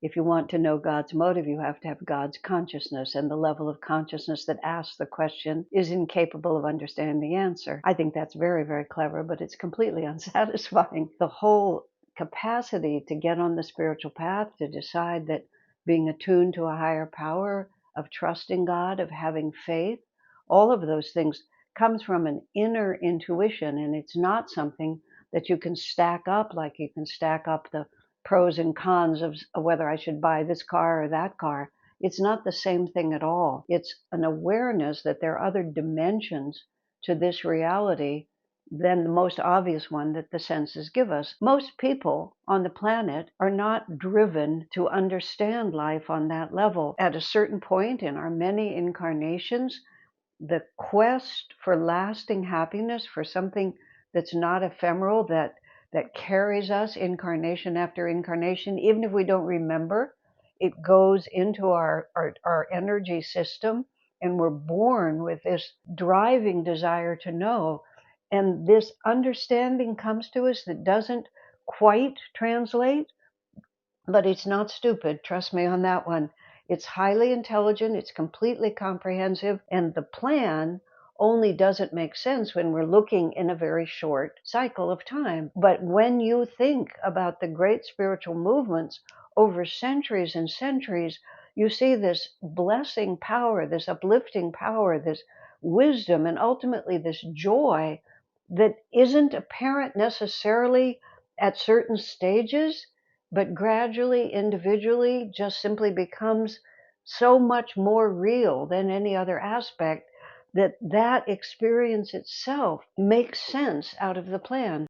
If you want to know God's motive, you have to have God's consciousness, and the level of consciousness that asks the question is incapable of understanding the answer. I think that's very, very clever, but it's completely unsatisfying. The whole capacity to get on the spiritual path, to decide that being attuned to a higher power, of trusting God, of having faith, all of those things comes from an inner intuition, and it's not something that you can stack up like you can stack up the pros and cons of whether I should buy this car or that car. It's not the same thing at all. It's an awareness that there are other dimensions to this reality than the most obvious one that the senses give us. Most people on the planet are not driven to understand life on that level. At a certain point in our many incarnations, the quest for lasting happiness, for something that's not ephemeral, that carries us incarnation after incarnation, even if we don't remember, it goes into our energy system, and we're born with this driving desire to know. And this understanding comes to us that doesn't quite translate, but it's not stupid. Trust me on that one. It's highly intelligent, it's completely comprehensive, and the plan only doesn't make sense when we're looking in a very short cycle of time. But when you think about the great spiritual movements over centuries and centuries, you see this blessing power, this uplifting power, this wisdom, and ultimately this joy that isn't apparent necessarily at certain stages, but gradually, individually, just simply becomes so much more real than any other aspect that experience itself makes sense out of the plan.